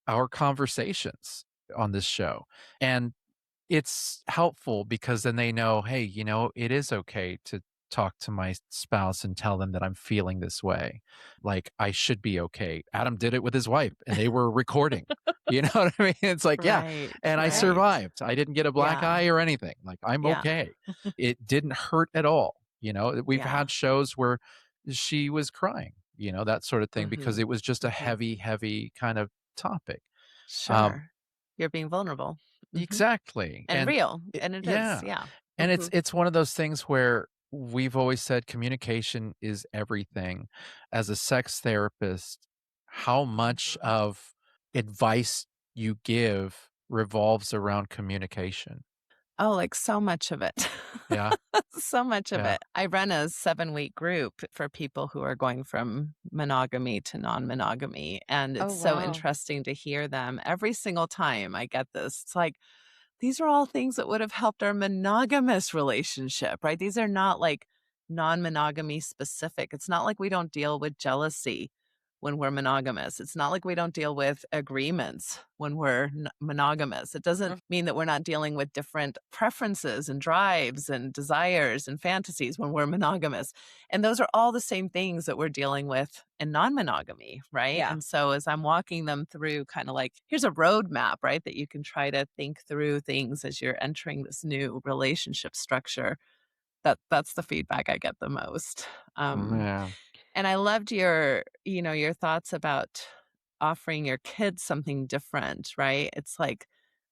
our conversations on this show. And it's helpful because then they know, hey, it is okay to talk to my spouse and tell them that I'm feeling this way. Like I should be okay. Adam did it with his wife and they were recording. You know what I mean? It's like, yeah. Right. And I Right. survived. I didn't get a black Yeah. eye or anything. Like I'm Yeah. okay. It didn't hurt at all. We've Yeah. had shows where she was crying that sort of thing, because Mhm. it was just a Mhm. heavy, heavy kind of topic. Sure. You're being vulnerable. Mhm. Exactly. And real. And it is. Yeah. Yeah. And Mhm. it's one of those things where we've always said communication is everything. As a sex therapist, how much Mhm. of advice you give revolves around communication. Oh, like so much of it. Yeah. So much of Yeah. it. I run a 7-week group for people who are going from monogamy to non-monogamy. And Oh, it's so wow. interesting to hear them every single time I get this. It's like, these are all things that would have helped our monogamous relationship, right? These are not like non-monogamy specific. It's not like we don't deal with jealousy when we're monogamous. It's not like we don't deal with agreements when we're monogamous. It doesn't mean that we're not dealing with different preferences and drives and desires and fantasies when we're monogamous. And those are all the same things that we're dealing with in non-monogamy, right? Yeah. And so as I'm walking them through kind of like, here's a roadmap, right? That you can try to think through things as you're entering this new relationship structure. That's the feedback I get the most. Yeah. And I loved your thoughts about offering your kids something different, right? It's like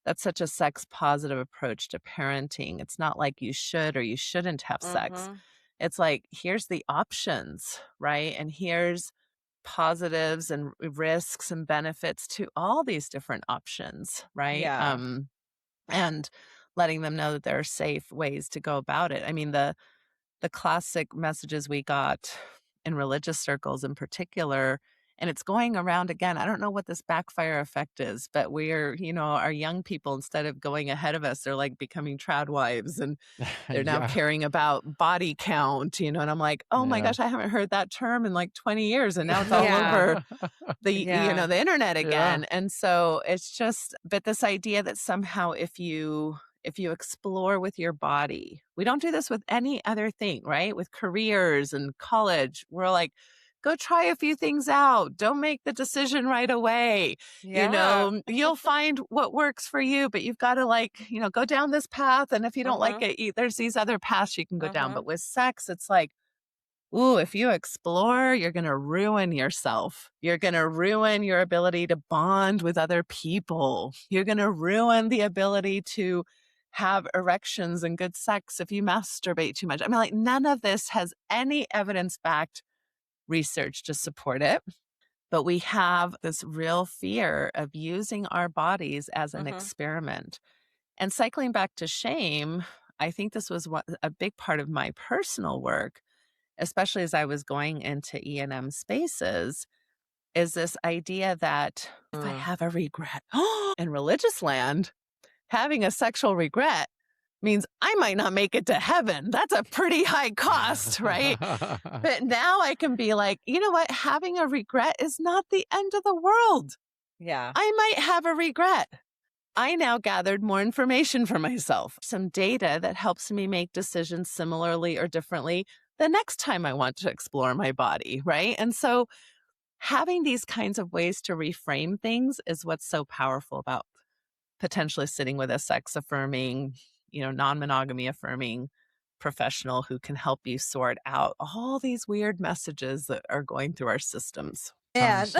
that's such a sex positive approach to parenting. It's not like you should or you shouldn't have sex. Mhm. It's like, here's the options, right? And here's positives and risks and benefits to all these different options, right? Yeah. And letting them know that there are safe ways to go about it. I mean, the classic messages we got in religious circles in particular, and it's going around again. I don't know what this backfire effect is, but our young people, instead of going ahead of us, they're like becoming trad wives and they're now Yeah. caring about body count, and I'm like, oh my Yeah. gosh, I haven't heard that term in like 20 years. And now it's all Yeah. over Yeah. the internet Yeah. again. And so it's just, but this idea that somehow if you explore with your body, we don't do this with any other thing, right? With careers and college, we're like, go try a few things out. Don't make the decision right away. Yeah. You'll find what works for you, but you've got to go down this path. And if you don't like Mhm. it, there's these other paths you can go down. But Mhm. with sex, it's like, ooh, if you explore, you're going to ruin yourself. You're going to ruin your ability to bond with other people. You're going to ruin the ability to have erections and good sex if you masturbate too much. I mean, like, none of this has any evidence-backed research to support it. But we have this real fear of using our bodies as an Mhm. experiment. And cycling back to shame, I think this was a big part of my personal work, especially as I was going into E&M spaces, is this idea that if I Mm. have a regret in religious land, having a sexual regret means I might not make it to heaven. That's a pretty high cost, right? But now I can be like, you know what? Having a regret is not the end of the world. Yeah. I might have a regret. I now gathered more information for myself, some data that helps me make decisions similarly or differently the next time I want to explore my body, right? And so having these kinds of ways to reframe things is what's so powerful about potentially sitting with a sex affirming, non-monogamy affirming professional who can help you sort out all these weird messages that are going through our systems. And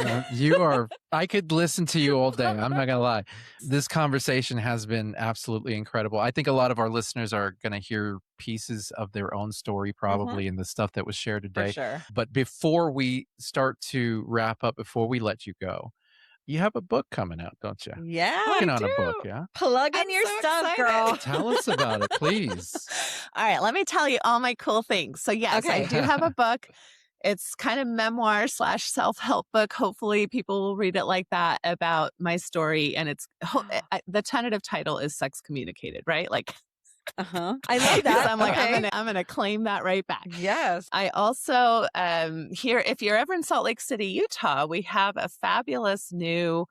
I could listen to you all day. I'm not going to lie. This conversation has been absolutely incredible. I think a lot of our listeners are going to hear pieces of their own story probably in the stuff that was shared for today. sure. But before we start to wrap up, before we let you go, you have a book coming out, don't you? Yeah. Working I on a book, do. yeah? Plug in I'm your so stuff, excited. girl. Tell us about it, please. All right, let me tell you all my cool things. So yes, Okay. I do have a book. It's kind of memoir / self-help book. Hopefully people will read it like that about my story. And it's the tentative title is Excommunicated, right? Like, I love that. because I'm like, Okay. I'm gonna claim that right back. Yes. I also here, if you're ever in Salt Lake City, Utah, we have a fabulous new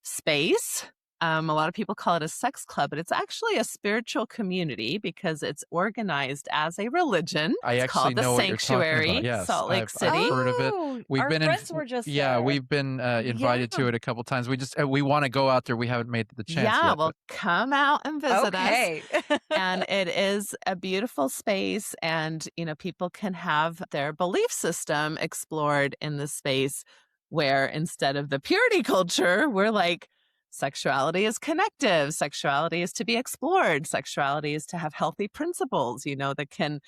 space A lot of people call it a sex club, but it's actually a spiritual community because it's organized as a religion. I It's actually called the know what you're talking about. Sanctuary, Yes, Salt Lake I've City. heard of it. Oh, We've our been friends were just yeah, there. we've been invited to Yeah. it a couple times. We want to go out there. We haven't made the chance Yeah, yet. well, come out and visit us. Okay. And it is a beautiful space, and people can have their belief system explored in this space, where instead of the purity culture, we're like, sexuality is connective, sexuality is to be explored, sexuality is to have healthy principles, that can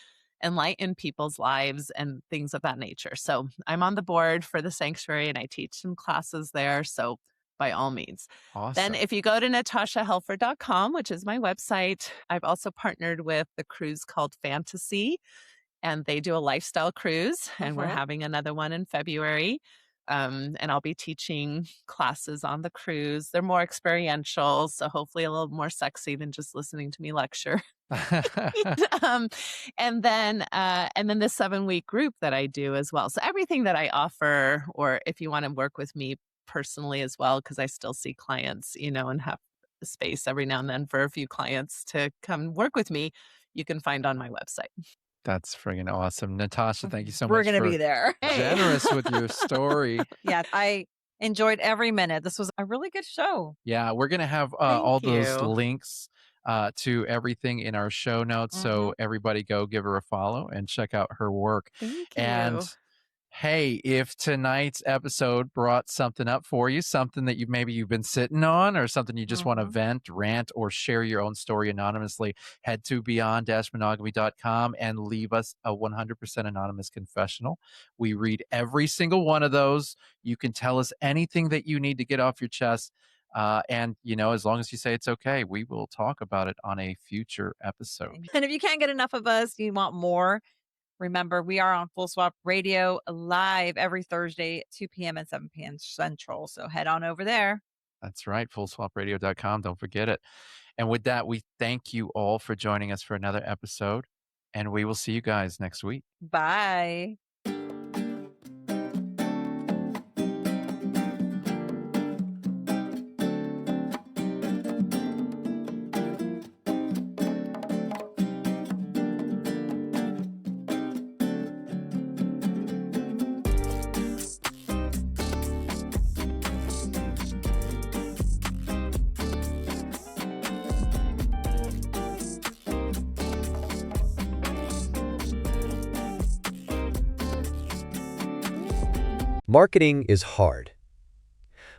enlighten people's lives and things of that nature. So I'm on the board for the sanctuary, and I teach some classes there. So by all means. Awesome. Then if you go to natashahelfer.com, which is my website, I've also partnered with the cruise called Fantasy, and they do a lifestyle cruise, and we're having another one in February. And I'll be teaching classes on the cruise. They're more experiential, so hopefully a little more sexy than just listening to me lecture. And then the 7-week group that I do as well. So everything that I offer, or if you want to work with me personally as well, because I still see clients, and have space every now and then for a few clients to come work with me, you can find on my website. That's friggin' awesome. Natasha, thank you so We're much going to for be there. generous with your story. Yeah, I enjoyed every minute. This was a really good show. Yeah, we're going to have Thank all those you. links to everything in our show notes. So everybody go give her a follow and check out her work. Thank you. And hey, if tonight's episode brought something up for you, something that you've been sitting on, or something you just want to vent, rant, or share your own story anonymously, head to beyond-monogamy.com and leave us a 100% anonymous confessional. We read every single one of those. You can tell us anything that you need to get off your chest. And, as long as you say it's okay, we will talk about it on a future episode. And if you can't get enough of us, you want more, remember, we are on Full Swap Radio live every Thursday at 2 p.m. and 7 p.m. Central. So head on over there. That's right. FullSwapRadio.com. Don't forget it. And with that, we thank you all for joining us for another episode. And we will see you guys next week. Bye. Marketing is hard.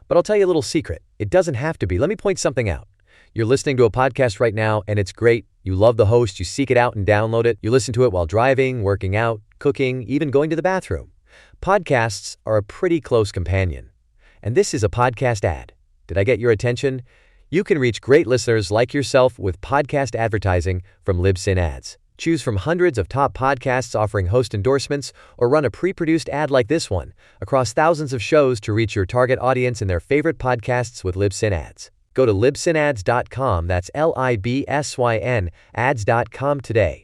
But I'll tell you a little secret. It doesn't have to be. Let me point something out. You're listening to a podcast right now, and it's great. You love the host. You seek it out and download it. You listen to it while driving, working out, cooking, even going to the bathroom. Podcasts are a pretty close companion. And this is a podcast ad. Did I get your attention? You can reach great listeners like yourself with podcast advertising from Libsyn Ads. Choose from hundreds of top podcasts offering host endorsements, or run a pre-produced ad like this one across thousands of shows to reach your target audience in their favorite podcasts with Libsyn Ads. Go to libsynads.com, that's LIBSYN, ads.com today.